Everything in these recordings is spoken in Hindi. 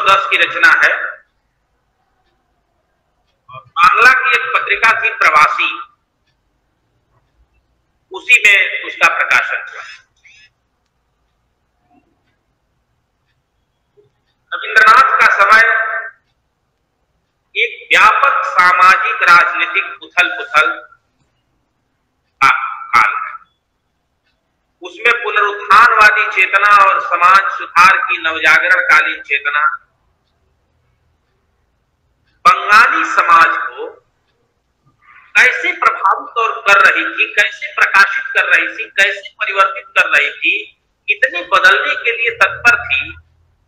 1910 की रचना है। बांग्ला की एक पत्रिका थी प्रवासी, उसी में उसका प्रकाशन हुआ। रविंद्रनाथ का समय एक व्यापक सामाजिक राजनीतिक उथल पुथल का काल है। उसमें पुनरुत्थानवादी चेतना और समाज सुधार की नवजागरणकालीन चेतना बंगाली समाज को कैसे प्रभावित और कर रही थी, कैसे प्रकाशित कर रही थी, कैसे परिवर्तित कर रही थी, कितनी बदलने के लिए तत्पर थी,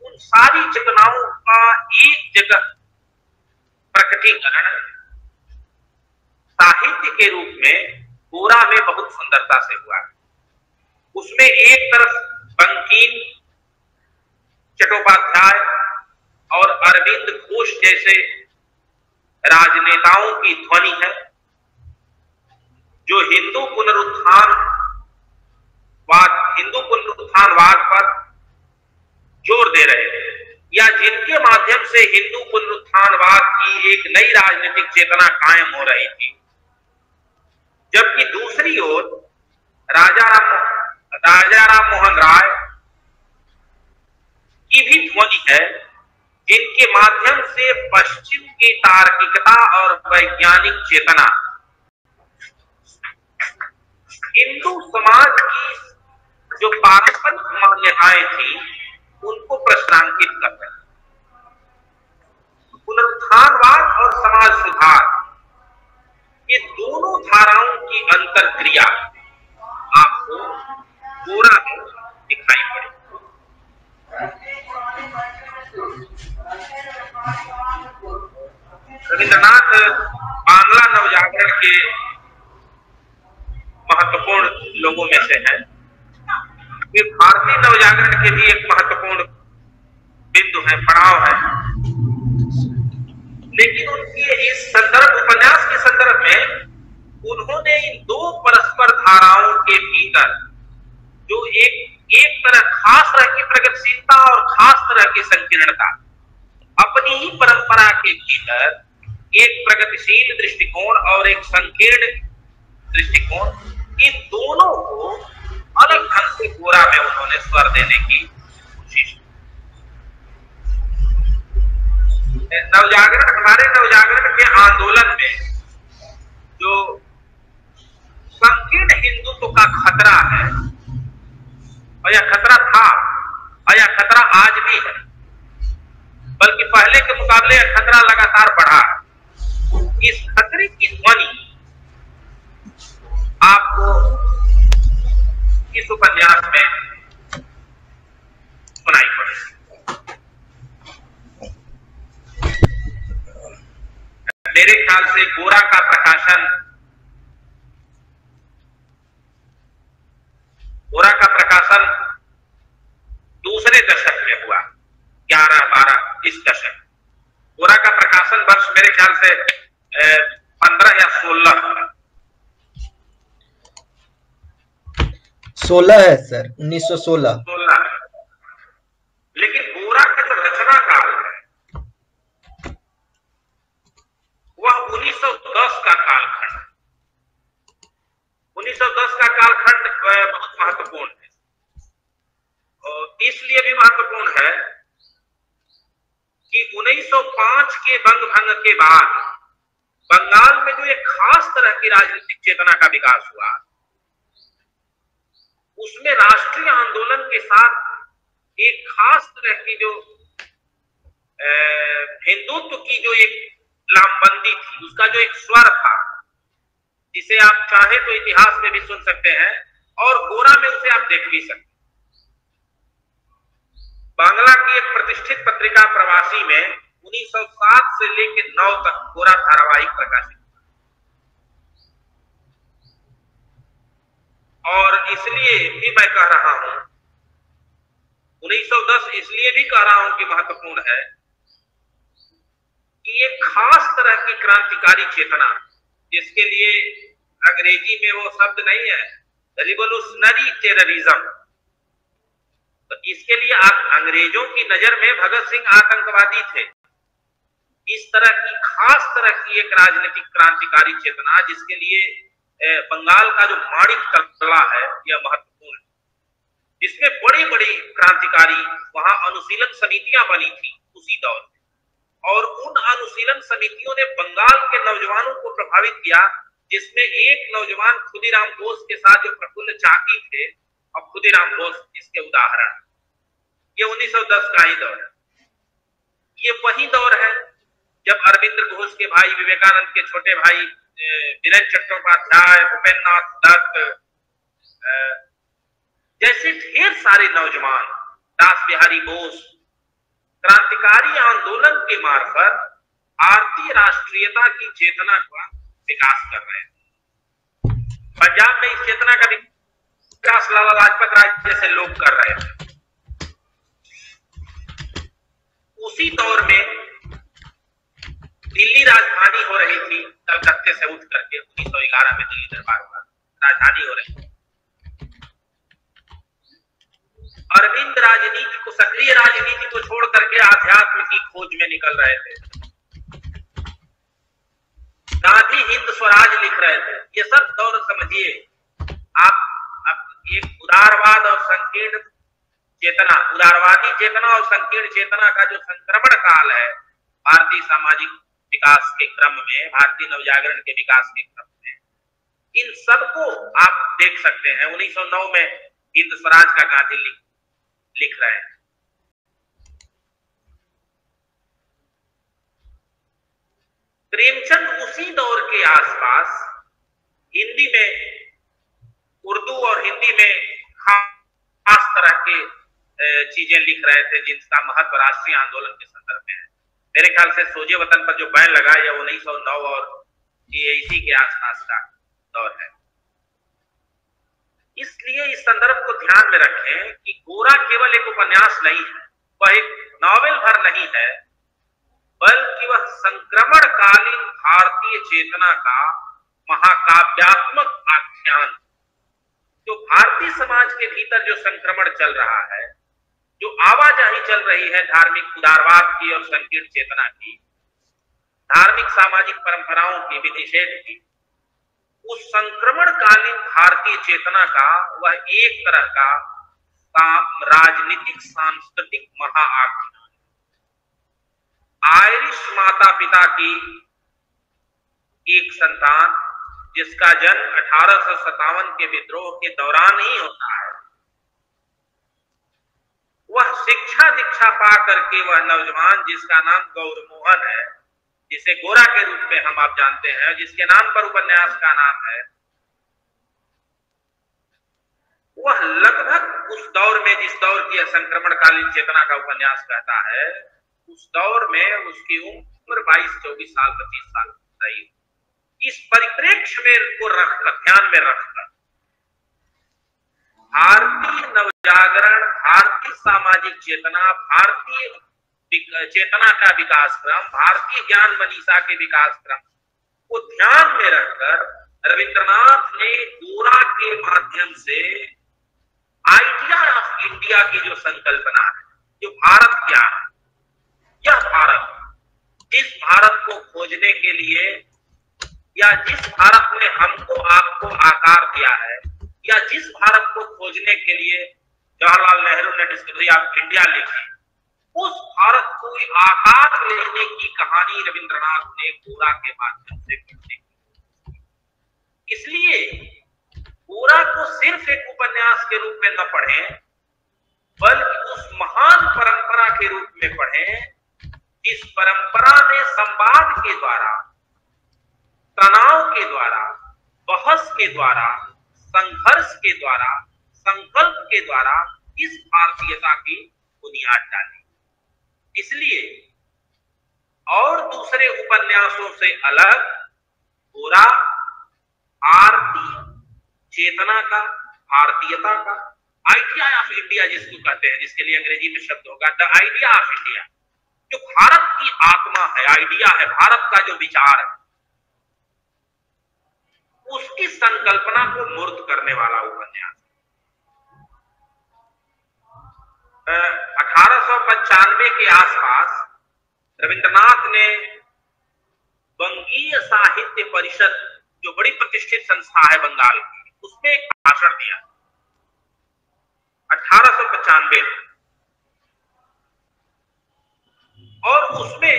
उन सारी चेतनाओं का एक जगह प्रकटीकरण साहित्य के रूप में गोरा में बहुत सुंदरता से हुआ। उसमें एक तरफ बंकिम, चट्टोपाध्याय और अरविंद घोष जैसे राजनेताओं की ध्वनि है, जो हिंदू पुनरुत्थानवाद पर जोर दे रहे थे, या जिनके माध्यम से हिंदू पुनरुत्थानवाद की एक नई राजनीतिक चेतना कायम हो रही थी। जबकि दूसरी ओर राजा राम मोहन राय की भी ध्वनि है, जिनके माध्यम से पश्चिम की तार्किकता और वैज्ञानिक चेतना हिंदू समाज की जो पारंपरिक मान्यताएं थी उनको प्रश्नांकित कर रहे। पुनरुत्थानवाद और समाज सुधार, ये दोनों धाराओं की अंतरक्रिया आपको गोरा में दिखाई पड़ेगी। रविंद्रनाथ बांग्ला नवजागरण के महत्वपूर्ण लोगों में से हैं। ये भारतीय नवजागरण के भी एक महत्वपूर्ण बिंदु है, पड़ाव है। लेकिन उनके इस उपन्यास के संदर्भ में उन्होंने इन दो परस्पर धाराओं के भीतर जो एक तरह खास तरह की प्रगतिशीलता और खास तरह की संकीर्णता, अपनी ही परंपरा के भीतर एक प्रगतिशील दृष्टिकोण और एक संकीर्ण दृष्टिकोण, इन दोनों को अलग ढंग से गोरा में उन्होंने स्वर देने की कोशिश की। हमारे नवजागरण के आंदोलन में जो संकीर्ण हिंदुत्व का खतरा है, और यह खतरा था और यह खतरा आज भी है, बल्कि पहले के मुकाबले यह खतरा लगातार बढ़ा है। इस खतरे की ध्वनि आपको इस उपन्यास में सुनाई पड़ेगी। मेरे ख्याल से गोरा का प्रकाशन दूसरे दशक में हुआ, 11-12 इस दशक। गोरा का प्रकाशन वर्ष मेरे ख्याल से 15 या 16 है सर, 1916। लेकिन गोरा का जो रचना काल है वह 1910 का कालखंड। 1910 का कालखंड बहुत महत्वपूर्ण है, और इसलिए भी महत्वपूर्ण है कि 1905 के बंग भंग के बाद बंगाल में जो एक खास तरह की राजनीतिक चेतना का विकास हुआ, उसमें राष्ट्रीय आंदोलन के साथ एक खास तरह की जो हिंदुत्व की जो एक लामबंदी थी, उसका जो एक स्वर था, जिसे आप चाहे तो इतिहास में भी सुन सकते हैं और गोरा में उसे आप देख भी सकते हैं। बांग्ला की एक प्रतिष्ठित पत्रिका प्रवासी में 1907 से लेकर 9 तक गोरा धारावाहिक प्रकाशित, और इसलिए भी मैं कह रहा हूं 1910 इसलिए भी कह रहा हूं कि महत्वपूर्ण है कि एक खास तरह की क्रांतिकारी चेतना, जिसके लिए अंग्रेजी में वो शब्द नहीं है, रिवोल्यूशनरी टेररिज्म, तो इसके लिए आप अंग्रेजों की नजर में भगत सिंह आतंकवादी थे। इस तरह की खास तरह की एक राजनीतिक क्रांतिकारी चेतना, जिसके लिए बंगाल का जो माणिक कला है यह महत्वपूर्ण है, जिसमें बड़ी बड़ी क्रांतिकारी वहां अनुशीलन समितियां बनी थी उसी दौर में, और उन अनुशीलन समितियों ने बंगाल के नौजवानों को प्रभावित किया, जिसमें एक नौजवान खुदीराम बोस के साथ जो प्रफुल्ल चाकी थे, और खुदीराम बोस इसके उदाहरण। ये 1910 का ही दौर है। ये वही दौर है जब अरविंद घोष के भाई, विवेकानंद के छोटे भाई वीरेंद्र चट्टोपाध्याय, भूपेन्द्र नाथ दत्त जैसे ढेर सारे नौजवान, दास बिहारी बोस, क्रांतिकारी आंदोलन के मार्फत भारतीय राष्ट्रीयता की चेतना का विकास कर रहे हैं। पंजाब में इस चेतना का विकास लाला लाजपत राय जैसे लोग कर रहे थे। उसी दौर में दिल्ली राजधानी हो रही थी, कलकत्ते से उठ करके 1911 में दिल्ली दरबार हुआ, राजधानी हो रही थी। अरविंद राजनीति को, सक्रिय राजनीति को छोड़ करके आध्यात्म की खोज में निकल रहे थे। गांधी हिंद स्वराज लिख रहे थे। ये सब दौर समझिए आप। अब एक उदारवाद और संकीर्ण चेतना, उदारवादी चेतना और संकीर्ण चेतना का जो संक्रमण काल है भारतीय सामाजिक विकास के क्रम में, भारतीय नवजागरण के विकास के क्रम में, इन सबको आप देख सकते हैं। 1909 में हिंद स्वराज का गांधी लिख रहे हैं। प्रेमचंद उसी दौर के आसपास हिंदी में, उर्दू और हिंदी में खास तरह के चीजें लिख रहे थे, जिनका महत्व राष्ट्रीय आंदोलन के संदर्भ में है। मेरे ख्याल से सोजे वतन पर जो बैन लगा यह 1909 और इसी के आसपास का दौर है। इसलिए इस संदर्भ को ध्यान में रखें कि गोरा केवल एक उपन्यास नहीं है, वह एक नॉवेल भर नहीं है, बल्कि वह संक्रमणकालीन भारतीय चेतना का महाकाव्यात्मक आख्यान, जो भारतीय समाज के भीतर जो संक्रमण चल रहा है, जो आवाजाही चल रही है धार्मिक उदारवाद की और संकीर्ण चेतना की, धार्मिक सामाजिक परंपराओं की, विनिषेध की, उस संक्रमणकालीन भारतीय चेतना का वह एक तरह का राजनीतिक सांस्कृतिक महाआख्यान। आयरिश माता पिता की एक संतान, जिसका जन्म 1857 के विद्रोह के दौरान ही होता है, वह शिक्षा दीक्षा पा करके वह नौजवान जिसका नाम गौरमोहन है, जिसे गोरा के रूप में हम आप जानते हैं, जिसके नाम पर उपन्यास का नाम है, वह लगभग उस दौर में, जिस दौर की संक्रमणकालीन चेतना का उपन्यास कहता है, उस दौर में उसकी उम्र 22-24 साल 25 साल रही। इस परिप्रेक्ष्य में को रखकर, ध्यान में रखकर, भारतीय नवजागरण, भारतीय सामाजिक चेतना, भारतीय चेतना का विकास क्रम, भारतीय ज्ञान मनीषा के विकास क्रम को ध्यान में रखकर रविंद्रनाथ ने गोरा के माध्यम से आइडिया ऑफ इंडिया की जो संकल्पना है, जो भारत क्या है, यह भारत, जिस भारत को खोजने के लिए, या जिस भारत ने हमको आपको आकार दिया है, या जिस भारत को खोजने के लिए जवाहरलाल नेहरू ने डिस्कवरी ऑफ इंडिया लिखी, उस भारत को आकार लेने की कहानी रविंद्रनाथ ने गोरा के माध्यम से लिखी। इसलिए गोरा को सिर्फ एक उपन्यास के रूप में न पढ़ें, बल्कि उस महान परंपरा के रूप में पढ़ें, जिस परंपरा ने संवाद के द्वारा, तनाव के द्वारा, बहस के द्वारा, संघर्ष के द्वारा, संकल्प के द्वारा इस भारतीयता की बुनियाद डाली। इसलिए और दूसरे उपन्यासों से अलग गोरा भारतीय चेतना का, भारतीयता का, आइडिया ऑफ इंडिया जिसको कहते हैं, जिसके लिए अंग्रेजी में शब्द होगा द आइडिया ऑफ इंडिया, जो भारत की आत्मा है, आइडिया है, भारत का जो विचार है, उसकी संकल्पना को मूर्त करने वाला उपन्यास। 1895 के आसपास रविंद्रनाथ ने बंगीय साहित्य परिषद, जो बड़ी प्रतिष्ठित संस्था है बंगाल की, उसमें एक भाषण दिया 1895 में। और उसमें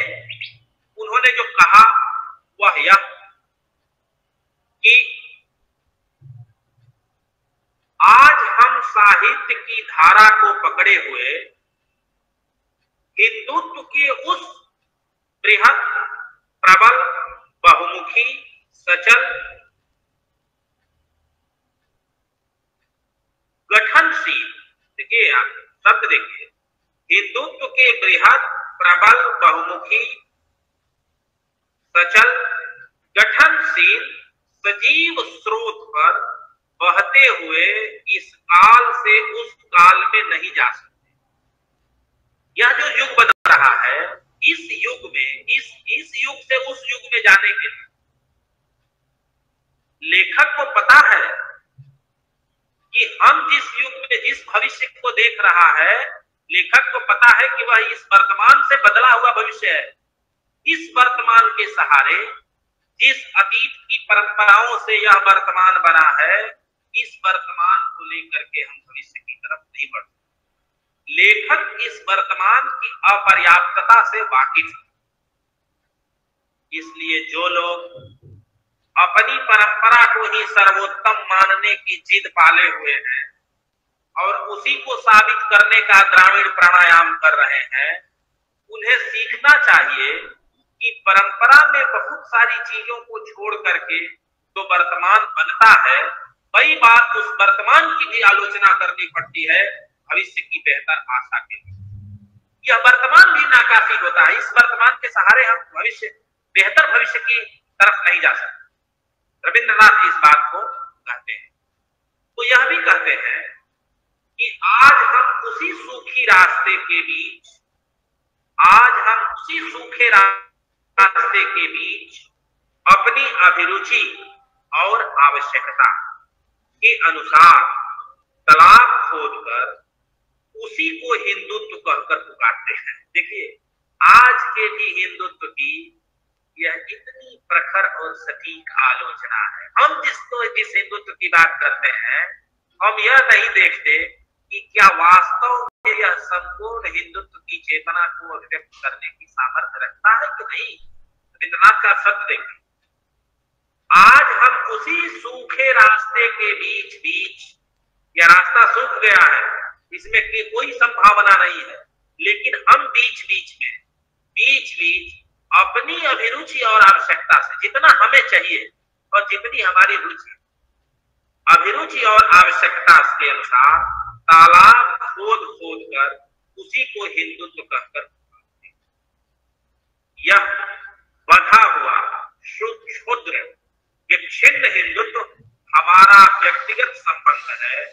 उन्होंने जो कहा वह यह कि आज हम साहित्य की धारा को पकड़े हुए हिंदुत्व के उस बृहद, प्रबल, बहुमुखी, सचल, गठनशील, देखिए आप शब्द देखिए, हिंदुत्व के बृहद, प्रबल, बहुमुखी, सचल, गठनशील, सजीव स्रोत पर बहते हुए इस काल से उस काल में नहीं जा सकते। यह जो युग बन रहा है, इस युग में, इस युग से उस युग में जाने के लिए लेखक को पता है कि हम जिस युग में, जिस भविष्य को देख रहा है, लेखक को पता है कि वह इस वर्तमान से बदला हुआ भविष्य है। इस वर्तमान के सहारे, जिस अतीत की परंपराओं से यह वर्तमान बना है, इस वर्तमान को लेकर के हम भविष्य की तरफ नहीं बढ़ सकते। लेखक इस वर्तमान की अपर्याप्तता से वाकिफ है। इसलिए जो लोग अपनी परंपरा को ही सर्वोत्तम मानने की जिद पाले हुए हैं और उसी को साबित करने का ग्रामीण प्राणायाम कर रहे हैं, उन्हें सीखना चाहिए कि परंपरा में बहुत सारी चीजों को छोड़ करके जो वर्तमान बनता है, कई बार उस वर्तमान की भी आलोचना करनी पड़ती है भविष्य की बेहतर आशा के लिए। यह वर्तमान भी नाकाफी होता है। इस वर्तमान के सहारे हम बेहतर भविष्य की तरफ नहीं जा सकते। रविंद्रनाथ इस बात को कहते हैं। तो यह भी कहते हैं कि आज हम उसी सूखे रास्ते के बीच, अपनी अभिरुचि और आवश्यकता के अनुसार तालाब खोदकर उसी को हिंदुत्व कहकर पुकारते हैं। देखिए, आज के भी हिंदुत्व की यह इतनी प्रखर और सटीक आलोचना है। हम जिस हिंदुत्व की बात करते हैं, हम यह नहीं देखते कि क्या वास्तव में यह संपूर्ण हिंदुत्व की चेतना को अभिव्यक्त करने की सामर्थ्य रखता है कि नहीं। रविंद्रनाथ का शब्द देखिए, आज हम उसी सूखे रास्ते के बीच, यह रास्ता सूख गया है, इसमें कोई संभावना नहीं है, लेकिन हम बीच बीच अपनी अभिरुचि और आवश्यकता से, जितना हमें चाहिए और जितनी हमारी रुचि, अभिरुचि और आवश्यकता के अनुसार तालाब खोद कर उसी को हिंदुत्व कहकर, यह बंधा हुआ क्षुद्र विच्छिन्न हिंदुत्व हमारा व्यक्तिगत संबंध है।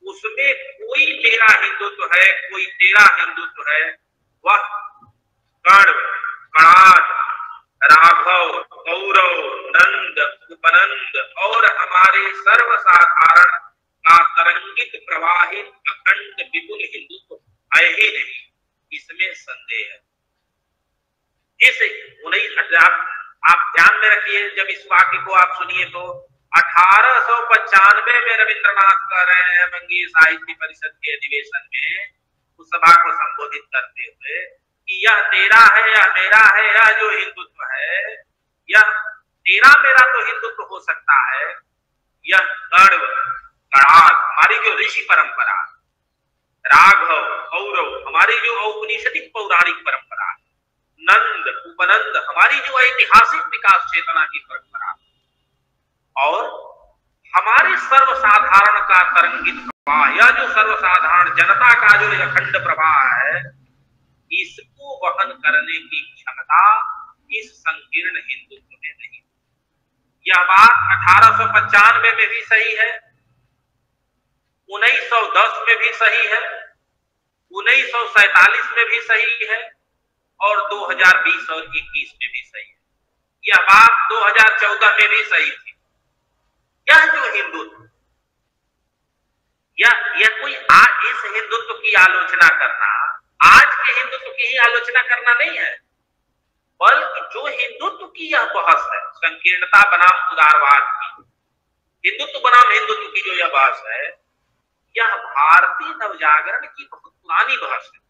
उसमें कोई मेरा हिंदुत्व है, कोई तेरा हिंदुत्व है। वह कर्ण, कणाद, राघव, कौरव, नंद, उपनंद और हमारे सर्वसाधारण का तरंगित प्रवाहित अखंड विपुल हिंदुत्व है ही नहीं, इसमें संदेह है। आप ध्यान में रखिए, जब इस वाक्य को आप सुनिए तो 1895 में रविंद्रनाथ कह रहे हैं बंगीय साहित्य परिषद के अधिवेशन में, उस सभा को संबोधित करते हुए, कि यह तेरा है, यह मेरा है, यह जो हिंदुत्व है, यह तेरा मेरा तो हिंदुत्व हो सकता है, यह कण्व, कणाद, हमारी जो ऋषि परंपरा, राघव, कौरव, हमारी जो औपनिषदिक पौराणिक परंपरा, नंद, उपनंद, हमारी जो ऐतिहासिक विकास चेतना की परंपरा, और हमारे सर्वसाधारण का तरंगित प्रवाह, यह जो सर्वसाधारण जनता का जो अखंड प्रवाह है, इसको वहन करने की क्षमता इस संकीर्ण हिंदुत्व में नहीं। यह बात 1895 में भी सही है, 1910 में भी सही है, 1947 में भी सही है और 2020 और 21 में भी सही है। यह बात 2014 में भी सही थी। यह जो हिंदुत्व, यह कोई आज इस हिंदुत्व की की आलोचना करना आज के हिंदुत्व की ही आलोचना करना नहीं है, बल्कि जो हिंदुत्व की यह बहस है, संकीर्णता बनाम उदारवाद की, हिंदुत्व बनाम हिंदुत्व की जो यह बहस है, यह भारतीय नवजागरण की बहुत पुरानी बहस है।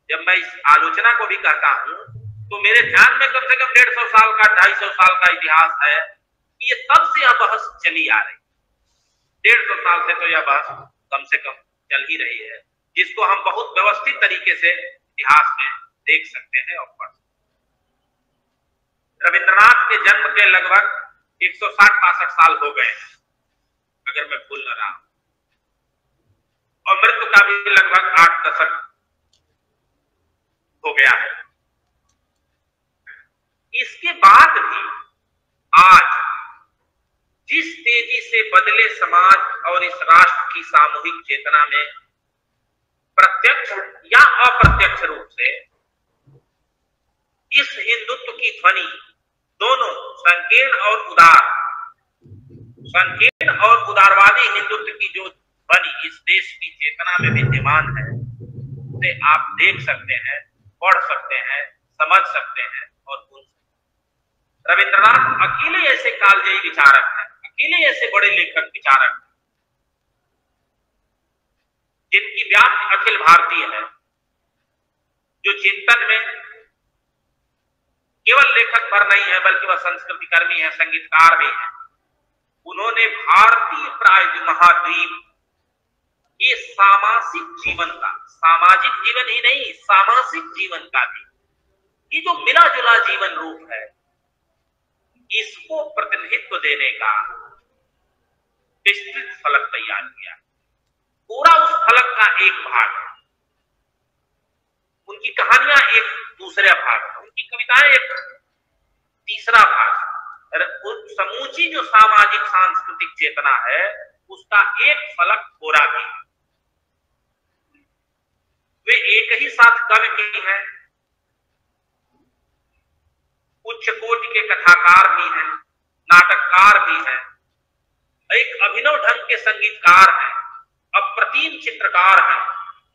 जब मैं इस आलोचना को भी कहता हूं तो मेरे ध्यान में कम से कम 150 साल का 250 साल का इतिहास है कि ये तब से यह बहस चली आ रही। 150 साल से तो यह बहस कम से कम चल ही रही है, जिसको हम बहुत व्यवस्थित तरीके से इतिहास में देख सकते हैं। और पढ़ रविंद्रनाथ के जन्म के लगभग 160-62 साल हो गए अगर मैं भूल न रहा, और मृत्यु का भी लगभग 8 दशक हो गया है। इसके बाद भी आज जिस तेजी से बदले समाज और इस राष्ट्र की सामूहिक चेतना में प्रत्यक्ष या अप्रत्यक्ष रूप से इस हिंदुत्व की ध्वनि, दोनों संकीर्ण और उदारवादी हिंदुत्व की जो ध्वनि इस देश की चेतना में विद्यमान है, उसे आप देख सकते हैं, पढ़ सकते हैं, समझ सकते हैं और बोल सकते हैं। रविंद्रनाथ अकेले ऐसे कालजयी विचारक हैं, अकेले ऐसे बड़े लेखक विचारक हैं जिनकी व्याप्ति अखिल भारतीय है, जो चिंतन में केवल लेखक भर नहीं है बल्कि वह संस्कृति कर्मी है, संगीतकार भी है। उन्होंने भारतीय प्रायद्वीप महाद्वीप ये सामाजिक जीवन का, सामाजिक जीवन ही नहीं सामाजिक जीवन का भी, ये जो मिला जुला जीवन रूप है, इसको प्रतिनिधित्व देने का विस्तृत फलक तैयार किया। पूरा उस फलक का एक भाग है, उनकी कहानियां एक दूसरा भाग है, उनकी कविताएं एक तीसरा भाग है, समूची जो सामाजिक सांस्कृतिक चेतना है उसका एक फलक पूरा भी है। वे एक ही साथ कवि भी हैं, उच्च कोटि के कथाकार भी हैं, नाटककार भी हैं, एक अभिनव ढंग के संगीतकार हैं, अप्रतिम चित्रकार हैं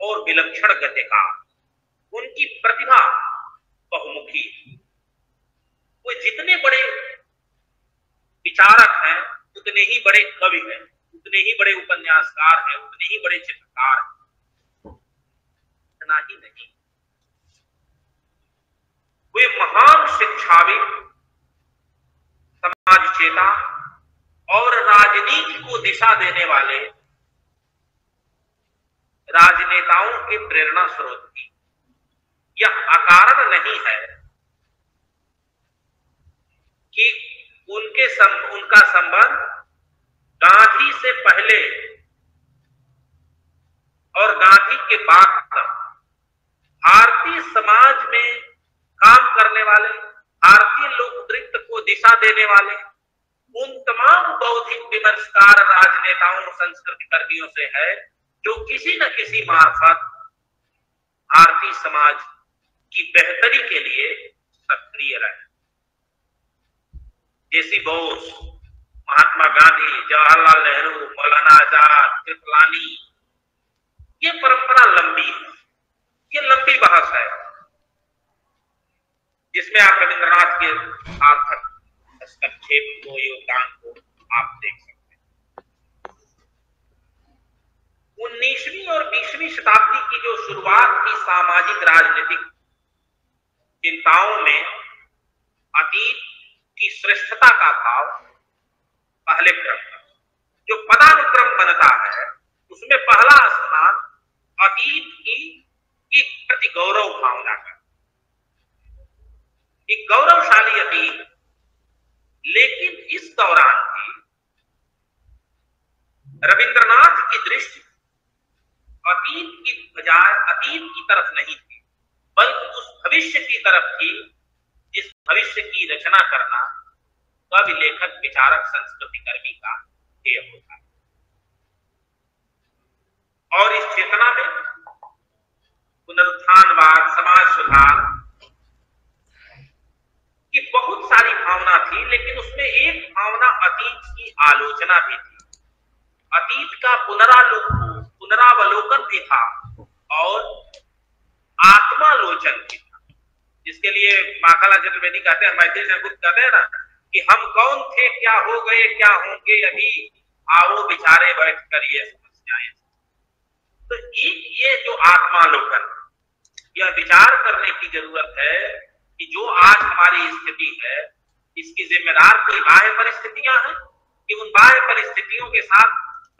और विलक्षण गद्यकार। उनकी प्रतिभा बहुमुखी, वो जितने बड़े विचारक हैं उतने ही बड़े कवि हैं, उतने ही बड़े उपन्यासकार हैं, उतने ही बड़े चित्रकार हैं। इतना ही नहीं, वे महान शिक्षाविद, समाज चेता और राजनीति को दिशा देने वाले राजनेताओं के प्रेरणा स्रोत थी। यह अकारण नहीं है कि उनका संबंध गांधी से पहले और गांधी के बाद तक भारतीय समाज में काम करने वाले, भारतीय लोकतंत्र को दिशा देने वाले उन तमाम बौद्धिक विमर्शकार राजनेताओं, संस्कृति कर्मियों से है जो किसी न किसी मार्फत भारतीय समाज की बेहतरी के लिए सक्रिय रहे। जैसी बोस, महात्मा गांधी, जवाहरलाल नेहरू, मौलाना आजाद, कृपलानी, ये परंपरा लंबी है, ये लंबी बहस है जिसमें आप रविंद्रनाथ के सार्थक हस्तक्षेप को, योगदान को आप देख सकते हैं। 19वीं और 20वीं शताब्दी की जो शुरुआत की सामाजिक राजनीतिक चिंताओं में अतीत की श्रेष्ठता का भाव पहले क्रम था। जो पदानुक्रम बनता है उसमें पहला स्थान अतीत की प्रति गौरव भावना का, एक गौरवशाली अतीत। लेकिन इस दौरान भी रविंद्रनाथ की दृष्टि अतीत की बजाय अतीत की तरफ नहीं थी, बल्कि उस भविष्य की तरफ थी जिस भविष्य की रचना करना कवि, लेखक, विचारक, संस्कृति कर्मी का ध्येय होता है। और इस चेतना में पुनरुत्थानवाद, समाज सुधार की बहुत सारी भावना थी, लेकिन उसमें एक भावना अतीत की आलोचना भी थी, अतीत का पुनरावलोकन भी था और आत्मालोचन भी था, जिसके लिए माखनलाल चतुर्वेदी कहते हैं, मैथिली चंद्रगुप्त कहते हैं ना कि हम कौन थे, क्या हो गए, क्या होंगे अभी, आओ विचारे बैठ कर ये समस्याएं। तो ये जो आत्मालोकन, यह विचार करने की जरूरत है कि जो आज हमारी स्थिति है, इसकी जिम्मेदार कोई बाह्य परिस्थितियां हैं कि उन बाह्य परिस्थितियों के साथ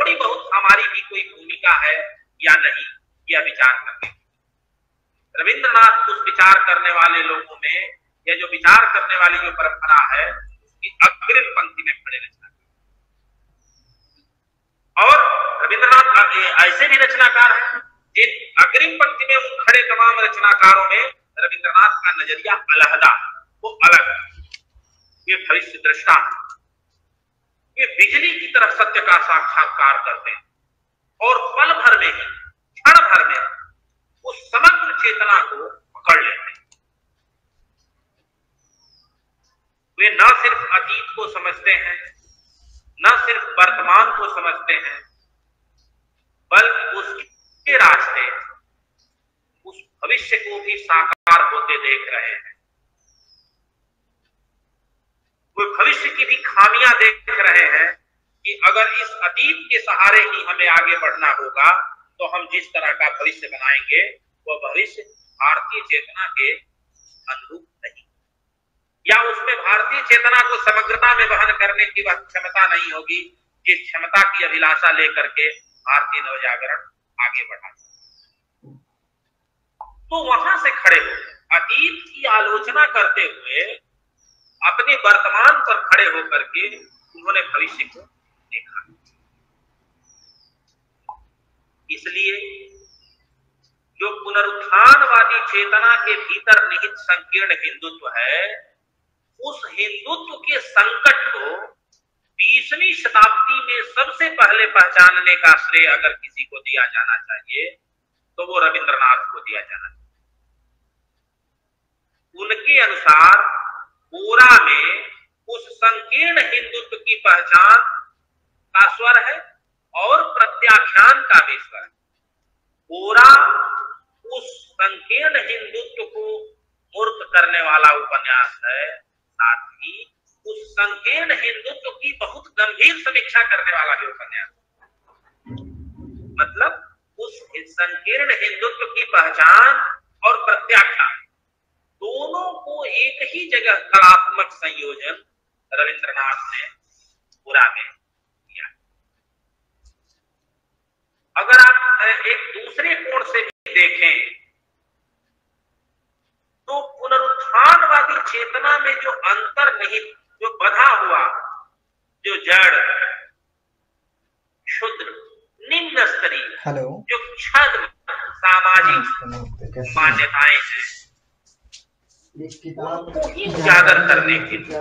थोड़ी बहुत हमारी भी कोई भूमिका है या नहीं, यह विचार करने। रविंद्रनाथ उस विचार करने वाले लोगों में, यह जो विचार करने वाली जो परंपरा है, उसकी अग्रिम पंक्ति में खड़े रचनाकार। और रविंद्रनाथ ऐसे भी रचनाकार हैं जिन अग्रिम पंक्ति में उन खड़े तमाम रचनाकारों में रविंद्रनाथ का नजरिया अलहदा, वो अलग है। ये भविष्य दृष्टा, ये बिजली की तरह सत्य का साक्षात्कार करते हैं और पल भर में ही, क्षण भर में उस समग्र चेतना को पकड़ लेते हैं। वे न सिर्फ अतीत को समझते हैं, न सिर्फ वर्तमान को समझते हैं, बल्कि उसके रास्ते उस भविष्य को भी साकार होते देख रहे हैं। वे भविष्य की भी खामियां देख रहे हैं कि अगर इस अतीत के सहारे ही हमें आगे बढ़ना होगा तो हम जिस तरह का भविष्य बनाएंगे वह भविष्य भारतीय चेतना के अनुरूप नहीं, या उसमें भारतीय चेतना को समग्रता में वहन करने की वह क्षमता नहीं होगी जिस क्षमता की अभिलाषा लेकर के भारतीय नवजागरण आगे बढ़ा। तो वहां से खड़े हो अतीत की आलोचना करते हुए अपने वर्तमान पर खड़े होकर के उन्होंने भविष्य को देखा। इसलिए जो पुनरुत्थानवादी चेतना के भीतर निहित संकीर्ण हिंदुत्व है, उस हिंदुत्व के संकट को 20वीं शताब्दी में सबसे पहले पहचानने का श्रेय अगर किसी को दिया जाना चाहिए तो वो रविंद्रनाथ को दिया जाना चाहिए। उनके अनुसार पूरा में उस संकीर्ण हिंदुत्व की पहचान का स्वर है और प्रत्याख्यान का भी स्वर है। पूरा उस संकीर्ण हिंदुत्व को मूर्त करने वाला उपन्यास है, साथ ही उस संकीर्ण हिंदुत्व की बहुत गंभीर समीक्षा करने वाला भी उपन्यास है। मतलब उस संकीर्ण हिंदुत्व की पहचान और प्रत्याख्यान दोनों को एक ही जगह कलात्मक संयोजन रविंद्रनाथ ने पूरा में किया। अगर आप एक दूसरे कोण से भी देखें तो पुनरुत्थानवादी चेतना में जो अंतर्निहित, जो बधा हुआ, जो जड़, क्षुद्र, निम्न स्तरीय, जो छद्म सामाजिक मान्यताएं हैं, उनको ही उजागर करने के लिए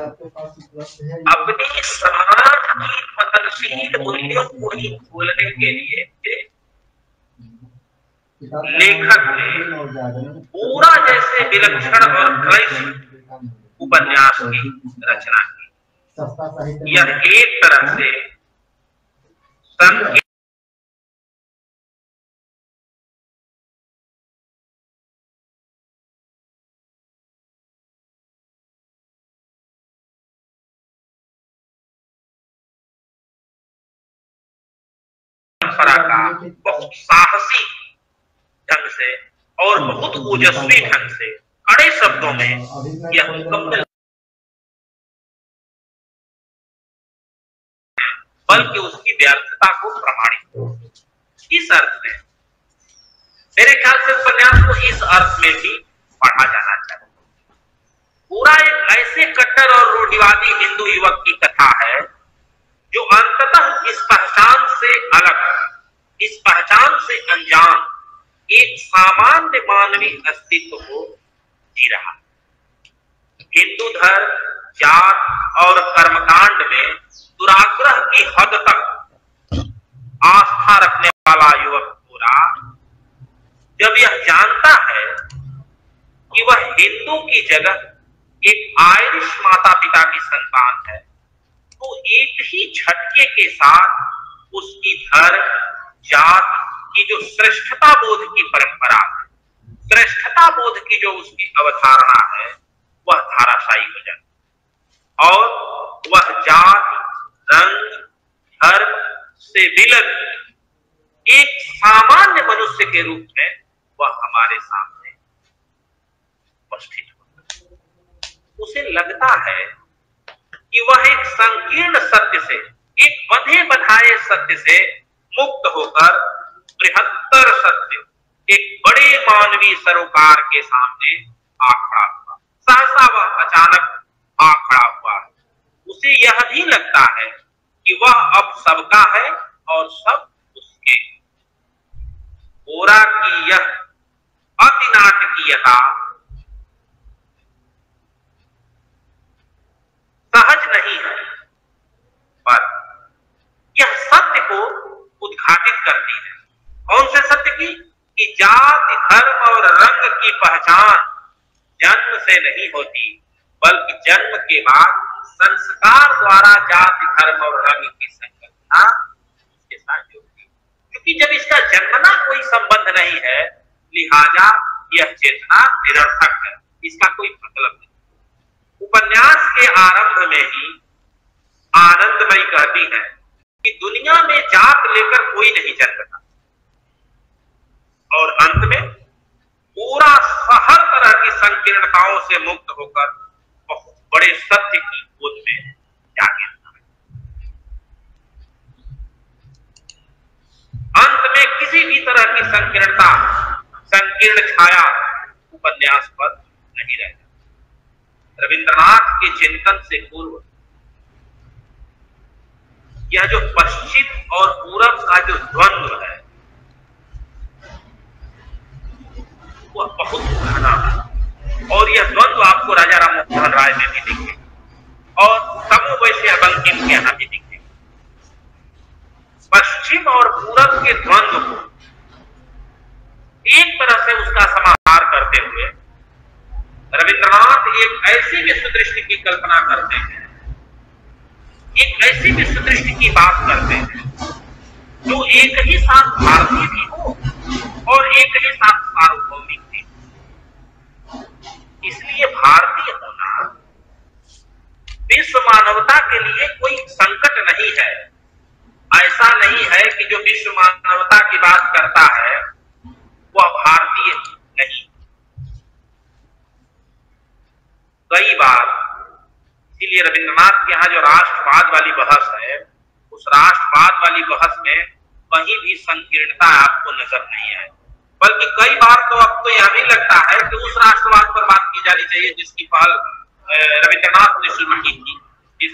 अपनी समाज की पतनशील मूल्यों को ही खोलने के लिए लेखक ने पूरा जैसे विलक्षण और क्लैश उपन्यास की रचना की। यह एक तरह से परंपरा का बहुत साहसी ढंग से और बहुत ओजस्वी ढंग से कड़े शब्दों में यह मुकम्मल, बल्कि उसकी व्यर्थता को प्रमाणित। इस अर्थ में मेरे ख्याल से उपन्यास को इस अर्थ में भी पढ़ा जाना चाहिए। पूरा एक ऐसे कट्टर और रूढ़िवादी हिंदू युवक की कथा है जो अंततः इस पहचान से अलग, इस पहचान से अनजान एक सामान्य मानवीय अस्तित्व को जी रहा। हिंदू धर्म, जात और कर्मकांड में दुराग्रह की हद तक आस्था रखने वाला युवक पूरा जब यह जानता है कि वह हिंदू की जगह एक आयरिश माता पिता की संतान है, तो एक ही झटके के साथ उसकी धर्म, जात की जो श्रेष्ठता बोध की परंपरा है, श्रेष्ठता बोध की जो उसकी अवधारणा है, वह धाराशायी हो जाती और वह जाति, रंग, धर्म से विलग एक सामान्य मनुष्य के रूप में वह हमारे सामने उपस्थित होता है। उसे लगता है कि वह एक संकीर्ण सत्य से, एक बंधे बंधाए सत्य से मुक्त होकर बृहत्तर सत्य, एक बड़े मानवीय सरोकार के सामने आ खड़ा हुआ। सहसा वह अचानक आ खड़ा हुआ है। उसे यह भी लगता है कि वह अब सबका है और सब उसके। गोरा की यह अतिनाटकीयता सहज नहीं है, पर यह सत्य को उद्घाटित करती है। कौन से सत्य की? कि जाति, धर्म और रंग की पहचान जन्म से नहीं होती, बल्कि जन्म के बाद संस्कार द्वारा जाति, धर्म और रंग की संकल्पना उसके साथ जुड़ती है। क्योंकि जब इसका जन्मना कोई संबंध नहीं है, लिहाजा यह चेतना निरर्थक है, इसका कोई मतलब नहीं। उपन्यास के आरंभ में ही आनंदमयी कहती है कि दुनिया में जात लेकर कोई नहीं जन्मता, और अंत में पूरा हर तरह की संकीर्णताओं से मुक्त होकर बहुत बड़े सत्य की गोद में जा गिरता है। अंत में किसी भी तरह की संकीर्णता, संकीर्ण छाया उपन्यास पर नहीं रह जाती। रविंद्रनाथ के चिंतन से पूर्व यह जो पश्चिम और पूरब का जो द्वंद्व है, वह बहुत घना है। और यह द्वंद्व आपको राजा राम मोहन राय में भी दिखे और तमो वैश्य बंकिम के यहां भी दिखे। पश्चिम और पूरब के द्वंद्व को एक तरह से उसका समाहार करते हुए रविंद्रनाथ एक ऐसी विश्व दृष्टि की कल्पना करते हैं, एक ऐसी विश्व दृष्टि की बात करते हैं जो एक ही साथ भारतीय भी हो और एक ही साथ सार्वभौमिक भी। इसलिए भारतीय होना विश्व मानवता के लिए कोई संकट नहीं है। ऐसा नहीं है कि जो विश्व मानवता की बात करता है वह भारतीय नहीं। कई बार इसलिए रविंद्रनाथ के यहाँ जो राष्ट्रवाद वाली बहस है, उस राष्ट्रवाद वाली बहस में कहीं भी संकीर्णता आपको नजर नहीं आए, बल्कि कई बार तो अब तो यह भी लगता है कि उस राष्ट्रवाद पर बात की जानी चाहिए जिसकी पहल रविंद्रनाथ ने शुरू की थी, जिस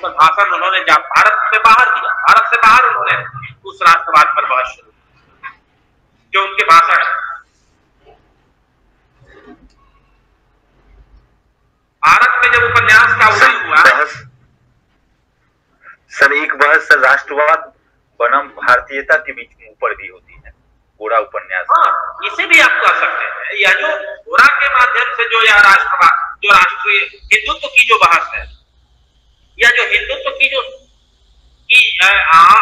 पर भाषण उन्होंने भारत से बाहर दिया। भारत से बाहर उन्होंने उस राष्ट्रवाद पर बहस शुरू की, जो उनके भाषण है। भारत में जब उपन्यास का उदय हुआ, सर एक बहस सर राष्ट्रवाद बनाम भारतीयता के बीच में ऊपर भी होती है, गोरा उपन्यास। हाँ, इसे भी आप कह सकते हैं। या जो गोरा के माध्यम से जो यह राष्ट्रवाद, जो राष्ट्रीय हिंदुत्व की जो बहस है, या जो हिंदुत्व की जो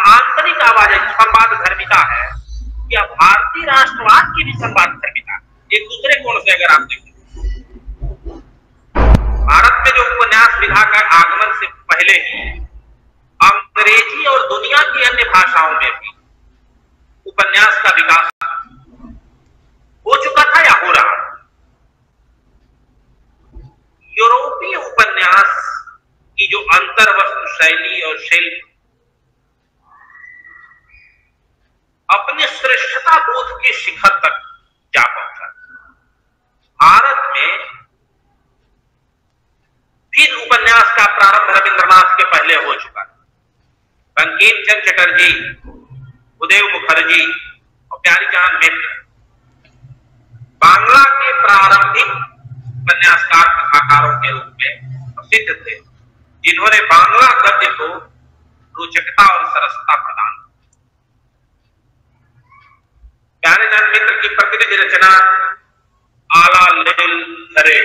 आंतरिक आवाज है, संवाद धर्मिता है, या भारतीय राष्ट्रवाद की भी संवाद धर्मिता, एक दूसरे कोण से अगर आप देखें, भारत में जो उपन्यास विधा का आगमन से पहले ही अंग्रेजी और दुनिया की अन्य भाषाओं में भी उपन्यास का विकास हो चुका था या हो रहा। यूरोपीय उपन्यास की जो अंतर्वस्तु शैली और शिल्प अपने श्रेष्ठता बोध के शिखर तक जा पहुंचा। भारत में फिर उपन्यास का प्रारंभ रविंद्रनाथ के पहले हो चुका था। बंकिम चंद्र चटर्जी, उदय मुखर्जी और प्यारीजान मित्र बांग्ला के प्रारंभिक उपन्यासकार कथाकारों के रूप में प्रसिद्ध थे, जिन्होंने बांग्ला गद्य को रोचकता और सरसता प्रदान की। प्यारीजान मित्र की प्रतिनिधि रचना आला लेल धरे,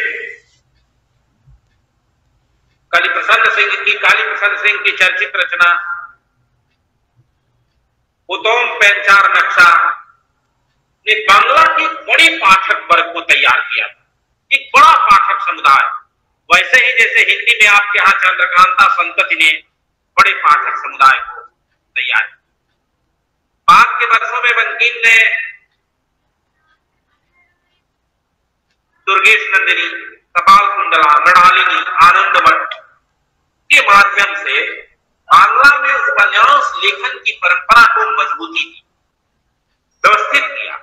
काली प्रसन्न सिंह की चर्चित रचना उतोम पेंचार नक्शा ने बांग्ला के बड़े पाठक वर्ग को तैयार किया था, एक बड़ा पाठक समुदाय, वैसे ही जैसे हिंदी में आपके यहाँ चंद्रकांता संतति ने बड़े पाठक समुदाय को तैयार किया। बाद के वर्षों में बंकिम ने दुर्गेश नंदिनी, कपाल कुंडला, मृणालिनी, आनंदमठ के माध्यम से बांग्ला में उपन्यास लेखन की परंपरा को मजबूती दी, व्यवस्थित किया।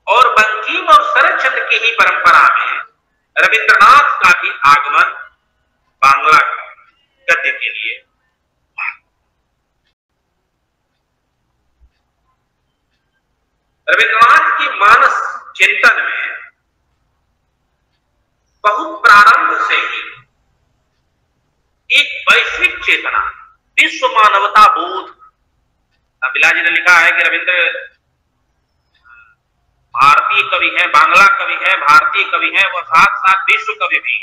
और बंकिम और शरदचंद्र की ही परंपरा में रविंद्रनाथ का भी आगमन बांग्ला गद्य के लिए। रविंद्रनाथ की मानस चिंतन में बहुत प्रारंभ से ही एक वैश्विक चेतना, विश्व मानवता बोध, बिला जी ने लिखा है कि रविंद्र भारतीय कवि है, बांग्ला कवि है, भारतीय कवि है, वह साथ साथ विश्व कवि भी।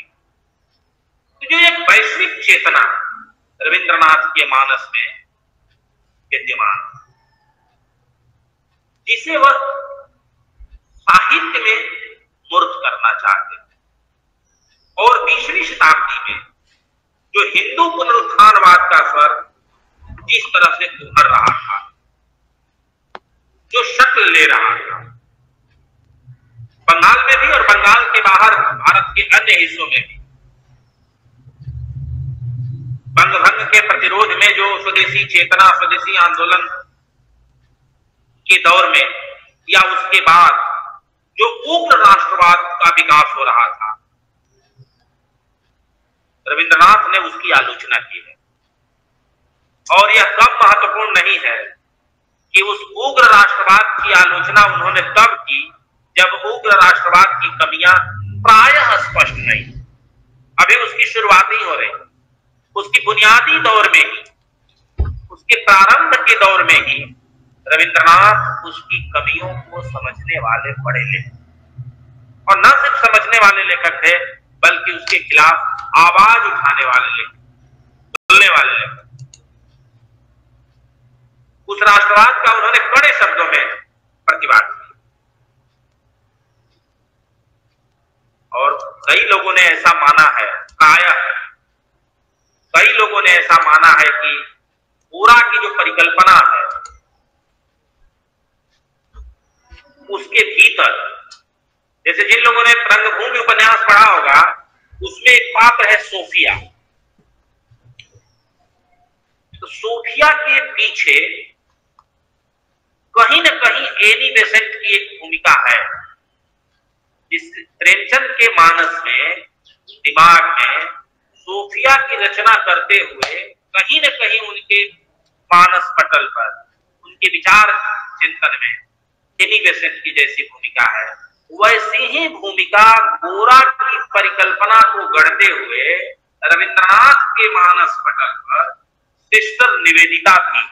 तो जो एक वैश्विक चेतना रविंद्रनाथ के मानस में विद्यमान, जिसे वह साहित्य में मूर्त करना चाहते, और 20वीं शताब्दी में जो हिंदू पुनरुत्थानवाद का स्वर जिस तरह से उभर रहा था, जो शक्ल ले रहा था, बंगाल में भी और बंगाल के बाहर भारत के अन्य हिस्सों में भी, बंगभंग के प्रतिरोध में जो स्वदेशी चेतना, स्वदेशी आंदोलन के दौर में या उसके बाद जो उग्र राष्ट्रवाद का विकास हो रहा था, रविंद्रनाथ ने उसकी आलोचना की है। और यह कम महत्वपूर्ण नहीं है कि उस उग्र राष्ट्रवाद की आलोचना उन्होंने तब की जब उग्र राष्ट्रवाद की कमियां प्रायः स्पष्ट नहीं, अभी उसकी शुरुआत ही हो रही। उसकी बुनियादी दौर में ही, उसके प्रारंभ के दौर में ही रविंद्रनाथ उसकी कमियों को समझने वाले बड़े लेखक, और न सिर्फ समझने वाले लेखक थे बल्कि उसके खिलाफ आवाज उठाने वाले लेखक, बोलने वाले लेखक। उस राष्ट्रवाद का उन्होंने कड़े शब्दों में प्रतिवाद किया, और कई लोगों ने ऐसा माना है, प्रायः कई लोगों ने ऐसा माना है कि पूरा की जो परिकल्पना है उसके भीतर, जैसे जिन लोगों ने रंगभूमि उपन्यास पढ़ा होगा, उसमें एक पात्र है सोफिया। तो सोफिया के पीछे कहीं न कहीं एनी बेसेंट की एक भूमिका है, जिस प्रेमचंद के मानस में, दिमाग में सोफिया की रचना करते हुए कहीं न कहीं उनके मानस पटल पर, उनके विचार चिंतन में एनी बेसेंट की जैसी भूमिका है। वैसी ही भूमिका गोरा की परिकल्पना को गढ़ते हुए रविंद्रनाथ के मानस पटल पर सिस्टर निवेदिता भी है।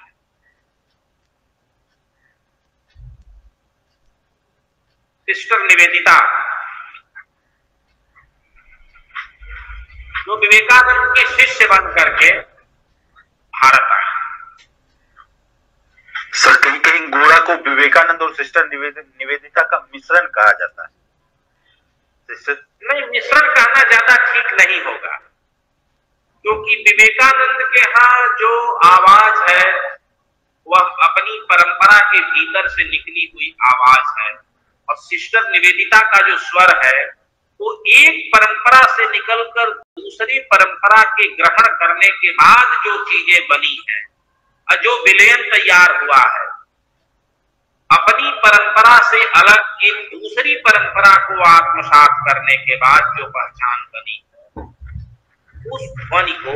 सिस्टर निवेदिता जो विवेकानंद के शिष्य बन करके भारत आए। सर, कहीं कहीं गोरा को विवेकानंद और सिस्टर निवेदिता का मिश्रण कहा जाता है। नहीं, मिश्रण कहना ज्यादा ठीक नहीं होगा, क्योंकि विवेकानंद के यहाँ जो आवाज है वह अपनी परंपरा के भीतर से निकली हुई आवाज है, और सिस्टर निवेदिता का जो स्वर है वो एक परंपरा से निकलकर दूसरी परंपरा के ग्रहण करने के बाद जो चीजें बनी है, जो विलयन तैयार हुआ है, अपनी परंपरा से अलग एक दूसरी परंपरा को आत्मसात करने के बाद जो पहचान बनी, उस ध्वनि को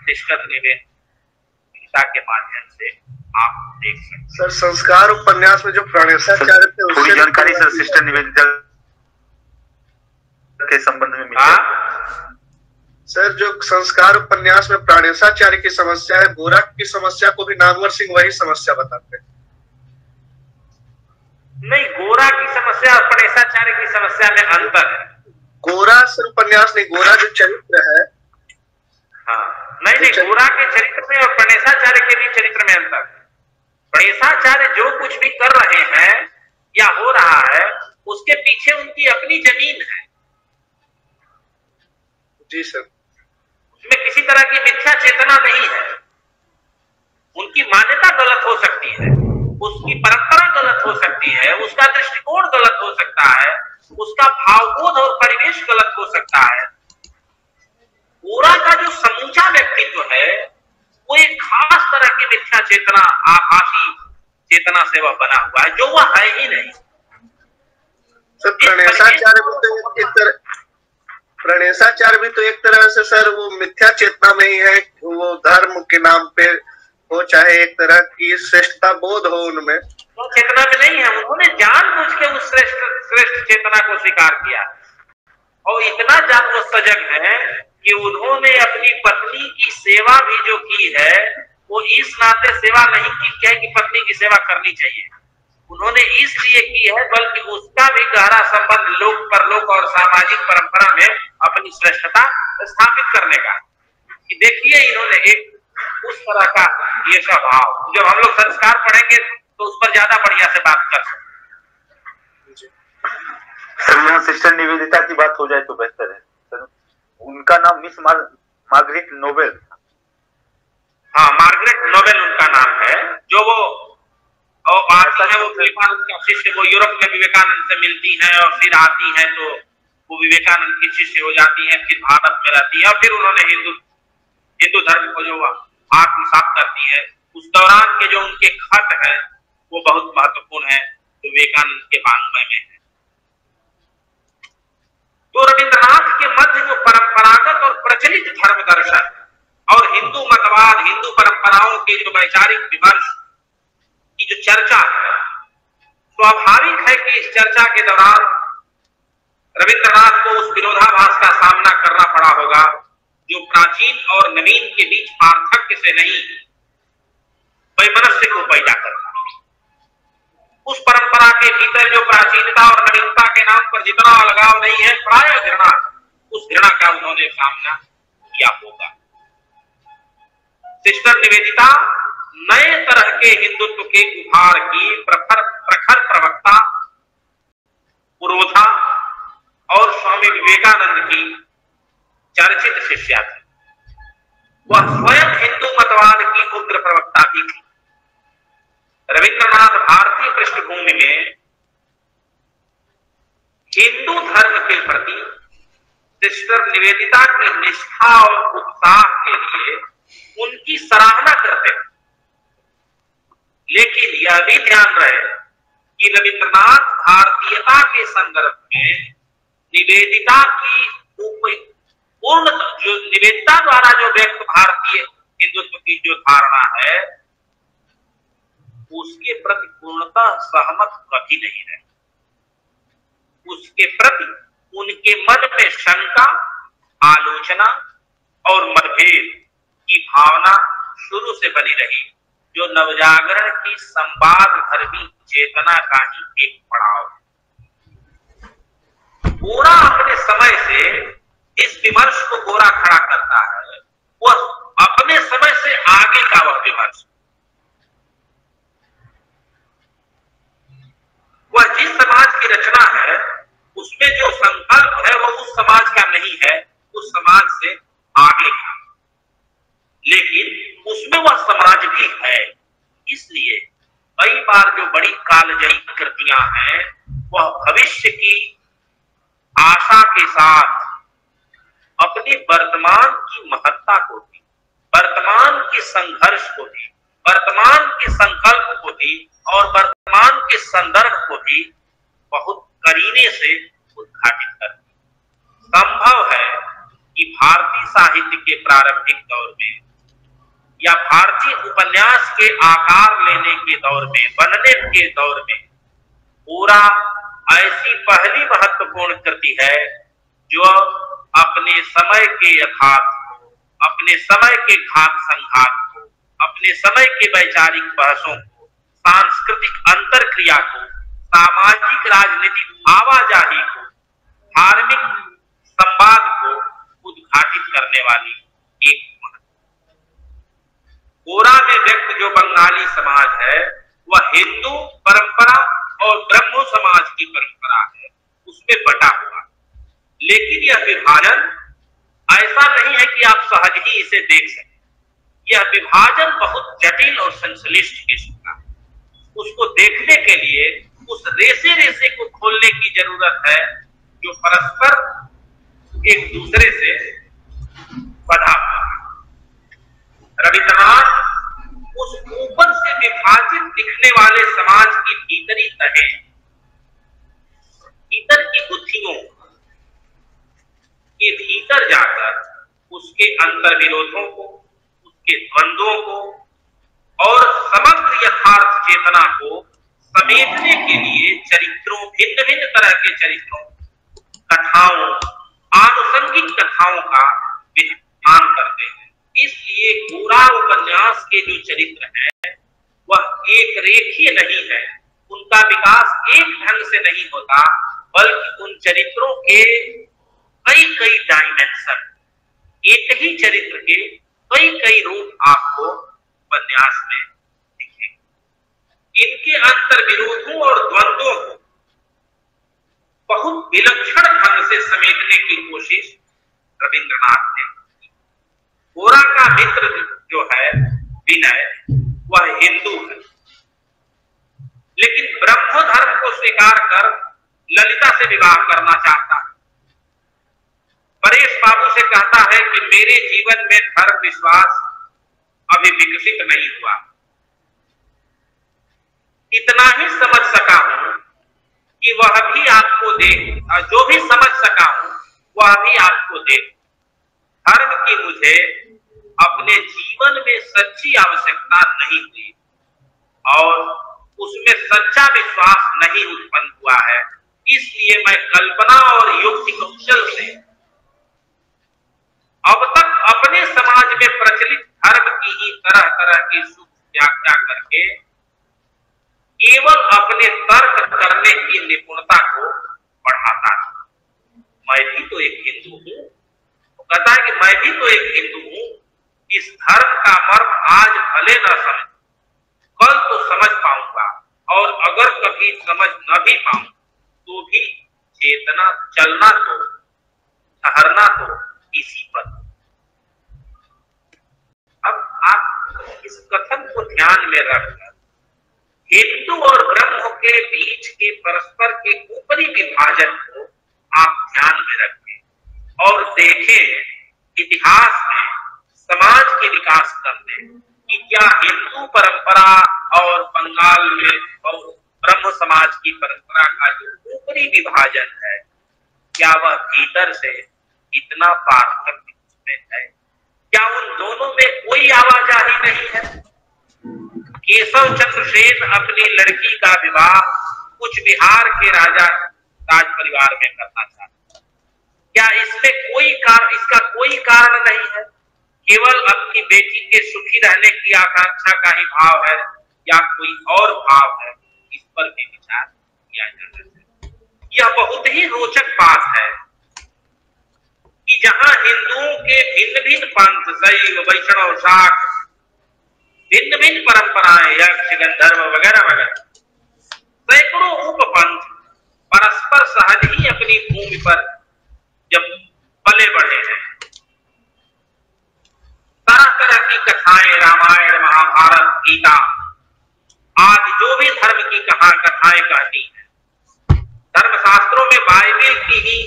सिस्टर निवेदिता के माध्यम से आप देख सकते। सर, संस्कार उपन्यास में जो प्राणेशाचार्य थे, थोड़ी जानकारी सर सिस्टर निवेदिता के संबंध में मिली। सर, जो संस्कार उपन्यास में प्राणेशाचार्य की समस्या है, गोरा की समस्या को भी नागवर सिंह वही समस्या बताते हैं। नहीं, गोरा की समस्या और प्राणेशाचार्य की समस्या में अंतर है। गोरा सर उपन्यास नहीं, गोरा जो चरित्र है। हाँ, नहीं, गोरा के चरित्र में और प्राणेशाचार्य के भी चरित्र में अंतर है। गणेशाचार्य जो कुछ भी कर रहे हैं या हो रहा है उसके पीछे उनकी अपनी जमीन है। जी सर। उसमें किसी तरह की मिथ्या चेतना नहीं है। उनकी मान्यता गलत हो सकती है, उसकी परंपरा गलत हो सकती है, उसका दृष्टिकोण गलत हो सकता है, उसका भावबोध और परिवेश गलत हो सकता है। पूरा का जो समूचा व्यक्तित्व है वो एक खास तरह की मिथ्या चेतना, आभासी चेतना से वह बना हुआ है जो वह है ही नहीं। सर प्रणेशाचार्य भी तो एक तरह से सर वो मिथ्या चेतना में ही है। वो धर्म के नाम पे हो, चाहे एक तरह की श्रेष्ठता बोध हो उनमें, वो चेतना में नहीं है। उन्होंने जानबूझ के उस श्रेष्ठ चेतना को स्वीकार किया और इतना जान सजग है कि उन्होंने अपनी पत्नी की सेवा भी जो की है वो इस नाते सेवा नहीं की है कि पत्नी की सेवा करनी चाहिए, उन्होंने इसलिए की है बल्कि उसका भी गहरा संबंध लोक परलोक और सामाजिक परंपरा में अपनी श्रेष्ठता स्थापित करने का। कि देखिए इन्होंने एक उस तरह का ये सब भाव, जब हम लोग संस्कार पढ़ेंगे तो उस पर ज्यादा बढ़िया से बात कर सकते। सर यहाँ सिस्टर निवेदिता की बात हो जाए तो बेहतर है सर। उनका नाम मिस मार्गरेट नोबेल था। हाँ, मार्गरेट नोबेल उनका नाम है। जो वो आती है, वो विवेकानंद का शिष्य, वो यूरोप में विवेकानंद से मिलती हैं और फिर आती हैं तो वो विवेकानंद की शिष्य हो जाती हैं, फिर भारत में रहती है और फिर उन्होंने हिंदू धर्म को जो आत्मसात करती है। उस दौरान के जो उनके खत हैं वो बहुत महत्वपूर्ण है जो विवेकानंद के वाङ्मय में है। तो रविंद्रनाथ के मध्य जो परंपरागत और प्रचलित धर्म दर्शन और हिंदू मतवाद, हिंदू परंपराओं के जो वैचारिक विमर्श की जो चर्चा है, स्वाभाविक है कि इस चर्चा के दौरान रविंद्रनाथ को उस विरोधाभास का सामना करना पड़ा होगा जो प्राचीन और नवीन के बीच पार्थक्य से नहीं वैमनस्य को पैदा करता। उस परंपरा के भीतर जो प्राचीनता और नवीनता के नाम पर जितना अलगाव नहीं है, प्राय घृणा, उस घृणा का उन्होंने सामना किया होगा। सिस्टर निवेदिता नए तरह के हिंदुत्व के उभार की प्रखर प्रवक्ता, पुरोधा और स्वामी विवेकानंद की चर्चित शिष्या थी। वह स्वयं हिंदू मतवाद की उग्र प्रवक्ता भी थी। रविंद्रनाथ भारतीय पृष्ठभूमि में हिंदू धर्म के प्रति सिस्टर निवेदिता की निष्ठा और उत्साह के लिए उनकी सराहना करते हैं। लेकिन यह भी ध्यान रहे कि रविंद्रनाथ भारतीयता के संदर्भ में निवेदिता की पूर्ण, जो निवेदिता द्वारा जो व्यक्त भारतीय हिंदुत्व की जो धारणा है उसके प्रति पूर्णतः सहमत कभी नहीं रहे। उसके प्रति उनके मन में शंका, आलोचना और मतभेद की भावना शुरू से बनी रही, जो नवजागरण की संवाद धर्मी चेतना का ही एक पड़ाव है। पूरा अपने समय से इस विमर्श को गोरा खड़ा करता है, वह अपने समय से आगे का वह विमर्श, वह जिस समाज की रचना है उसमें जो संकल्प है वह उस समाज का नहीं है, उस समाज से आगे का, लेकिन उसमें वह समाज भी है। इसलिए कई बार जो बड़ी कालजयी कृतियां हैं वह भविष्य की आशा के साथ अपनी वर्तमान की महत्ता को भी, वर्तमान के संघर्ष को भी, वर्तमान के संकल्प को भी और वर्तमान के संदर्भ को भी बहुत करीने से उद्घाटित करती। संभव है कि भारतीय साहित्य के प्रारंभिक दौर में या भारतीय उपन्यास के आकार लेने के दौर में, बनने के दौर में पूरा ऐसी पहली महत्वपूर्ण कृति है जो अपने समय के यथार्थ को, अपने समय के घात संघात को, अपने समय के वैचारिक बहसों को, सांस्कृतिक अंतरक्रिया को, सामाजिक राजनीतिक आवाजाही को, धार्मिक संवाद को उद्घाटित करने वाली एक गोरा में व्यक्त जो बंगाली समाज है वह हिंदू परंपरा और ब्रह्मो समाज की परंपरा है, उसमें बटा हुआ। लेकिन यह विभाजन ऐसा नहीं है कि आप सहज ही इसे देख सकें। यह विभाजन बहुत जटिल और संश्लिष्ट किस्म का है। उसको देखने के लिए उस रेसे रेसे को खोलने की जरूरत है जो परस्पर एक दूसरे से बधा हुआ है। रविन्द्रनाथ उस ऊपर से विभाजित दिखने वाले समाज की भीतरी तहे, भीतर की बुद्धियों के भीतर जाकर उसके अंतर विरोधों को, उसके द्वंद्वों को और समग्र यथार्थ चेतना को समेटने के लिए चरित्रों, भिन्न भिन्न तरह के चरित्रों, कथाओं, आनुषंगिक कथाओं का विधान करते हैं। इसलिए गोरा उपन्यास के जो चरित्र है वह एक रेखीय नहीं है, उनका विकास एक ढंग से नहीं होता, बल्कि उन चरित्रों के कई कई डायमेंशन, एक ही चरित्र के कई कई रूप आपको उपन्यास में दिखेंगे। इनके अंतर विरोधों और द्वंद्वों को बहुत विलक्षण ढंग से समेटने की कोशिश रविन्द्रनाथ ने की। गोरा का मित्र जो है विनय, वह हिंदू है, लेकिन ब्रह्म धर्म को स्वीकार कर ललिता से विवाह करना चाहता है। परेश बाबू से कहता है कि मेरे जीवन में धर्म विश्वास अभी विकसित नहीं हुआ, इतना ही समझ सका हूं कि वह भी आपको दे, जो भी समझ सका हूं वह भी आपको दे। धर्म की मुझे अपने जीवन में सच्ची आवश्यकता नहीं हुई और उसमें सच्चा विश्वास नहीं उत्पन्न हुआ है, इसलिए मैं कल्पना और युक्ति कौशल से अब तक अपने समाज में प्रचलित धर्म की ही तरह तरह की सूक्ष्म व्याख्या करके केवल अपने तर्क करने की निपुणता को बढ़ाता था। मैं भी तो एक हिंदू हूं, तो कहता है कि मैं भी तो एक हिंदू हूं, इस धर्म का मर्म आज भले न समझ, कल तो समझ पाऊंगा, और अगर कभी समझ न भी पाऊं तो भी चेतना, चलना तो, ठहरना तो इसी पर। अब आप इस कथन को ध्यान में रखकर हिंदू और ब्रह्म के बीच के परस्पर के ऊपरी विभाजन को आप ध्यान में रखें और देखें इतिहास में समाज के विकास करने कि क्या हिंदू परंपरा और बंगाल में और ब्रह्म समाज की परंपरा का जो ऊपरी विभाजन है, क्या वह भीतर से इतना पारस्परिक में है? क्या उन दोनों में कोई आवाजाही नहीं है? केशव चंद्र सेन अपनी लड़की का विवाह कुछ बिहार के राजा राज परिवार में करना चाहता, क्या इसमें इसका कोई कारण नहीं है? केवल अपनी बेटी के सुखी रहने की आकांक्षा का ही भाव है या कोई और भाव है? इस पर भी विचार किया जाना चाहिए। यह बहुत ही रोचक बात है कि जहां हिंदुओं के भिन्न भिन्न पंथ, शैव, वैष्णव, शाक्त, भिन्न भिन्न परंपराएं, यक्ष, गंधर्व वगैरह वगैरह, सैकड़ों उपपंथ परस्पर सहज ही अपनी भूमि पर जब पले बढ़े हैं, तरह तरह की कथाएं, रामायण, महाभारत, गीता आज जो भी धर्म की कथाएं कहती हैं, धर्मशास्त्रों में बाइबिल की ही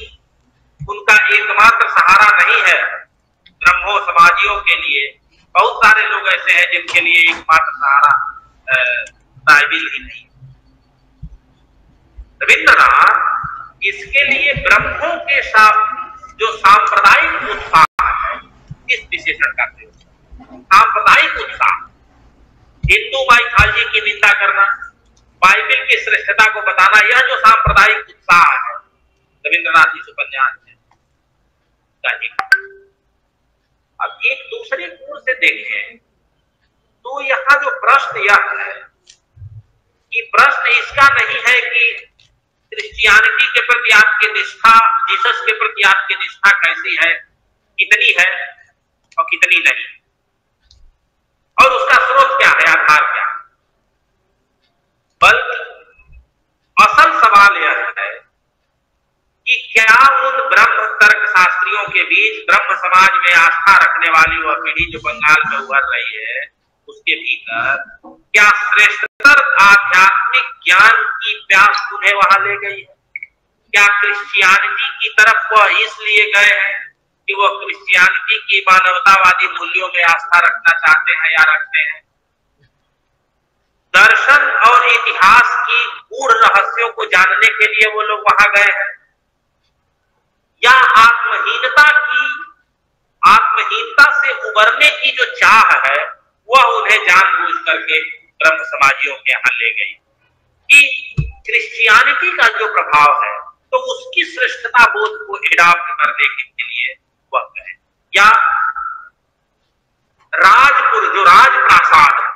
उनका एकमात्र सहारा नहीं है। ब्रह्मो समाजियों के लिए बहुत सारे लोग ऐसे हैं जिनके लिए एकमात्र सहारा बाइबिल ही नहीं। रविन्द्रनाथ इसके लिए ब्रह्मों के साथ जो सांप्रदायिक उत्साह है, इस विशेषण का प्रयोग, सांप्रदायिक उत्साह, हिंदू माइथोलॉजी की निंदा करना, बाइबिल की श्रेष्ठता को बताना, यह जो सांप्रदायिक उत्साह है रविन्द्रनाथ इस उपन्यास में। अब एक दूसरे कोण से देखें तो यहाँ जो प्रश्न यह है कि प्रश्न इसका नहीं है कि क्रिश्चियनिटी के प्रति आपकी निष्ठा, जीसस के प्रति आपकी निष्ठा कैसी है, कितनी है और कितनी नहीं, और उसका स्रोत क्या है, आधार क्या है। के बीच ब्रह्म समाज में आस्था रखने वाली वह पीढ़ी जो बंगाल में उभर रही है, उसके भीतर क्या श्रेष्ठतर आध्यात्मिक ज्ञान की प्यास उन्हें वहां ले गई है? क्या क्रिश्चियनिटी की तरफ वह इसलिए गए हैं कि वह क्रिश्चियनिटी की मानवतावादी मूल्यों में आस्था रखना चाहते हैं या रखते हैं? दर्शन और इतिहास की गूढ़ रहस्यों को जानने के लिए वो लोग वहां गए हैं, या आत्महीनता से उबरने की जो चाह है वह उन्हें जानबूझ करके ब्रह्म समाजियों के यहां ले गई कि क्रिश्चियनिटी का जो प्रभाव है तो उसकी श्रेष्ठता बोध को एडॉप्ट करने के लिए वह गए, या राजपुर जो राजप्रासाद है,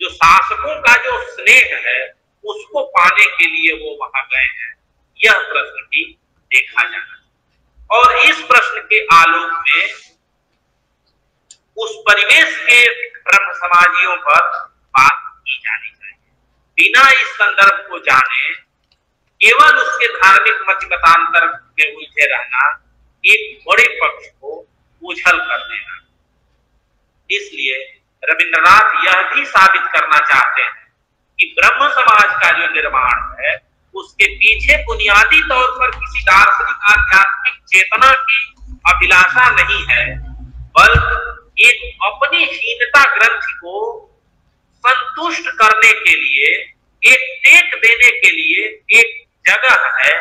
जो शासकों का जो स्नेह है उसको पाने के लिए वो वहां गए हैं। यह प्रश्न भी देखा जाना और इस प्रश्न के आलोक में उस परिवेश के ब्रह्म समाजियों पर बात की जानी चाहिए। बिना इस संदर्भ को जाने केवल उसके धार्मिक मत मतांतर में उलझे रहना एक बड़े पक्ष को उछल कर देना। इसलिए रविंद्रनाथ यह भी साबित करना चाहते हैं कि ब्रह्म समाज का जो निर्माण है उसके पीछे बुनियादी तौर पर किसी दार्शनिक आध्यात्मिक चेतना की अभिलाषा नहीं है, बल्कि एक अपनी हीनता ग्रंथि को संतुष्ट करने के लिए, एक टेक देने के लिए एक जगह है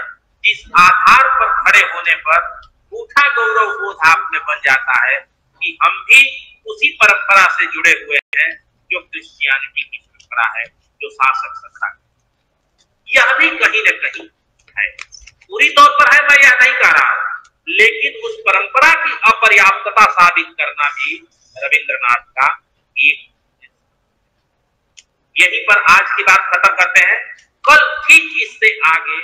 जिस आधार पर खड़े होने पर झूठा गौरव बोध आप में बन जाता है कि हम भी उसी परंपरा से जुड़े हुए हैं जो क्रिश्चियनिटी की परंपरा है, जो शासक सत्ता। यह भी कहीं न कहीं है, पूरी तौर पर है, मैं यह नहीं कह रहा हूं, लेकिन उस परंपरा की अपर्याप्तता साबित करना भी रविंद्रनाथ का एक। यहीं पर आज की बात खत्म करते हैं। कल ठीक इससे आगे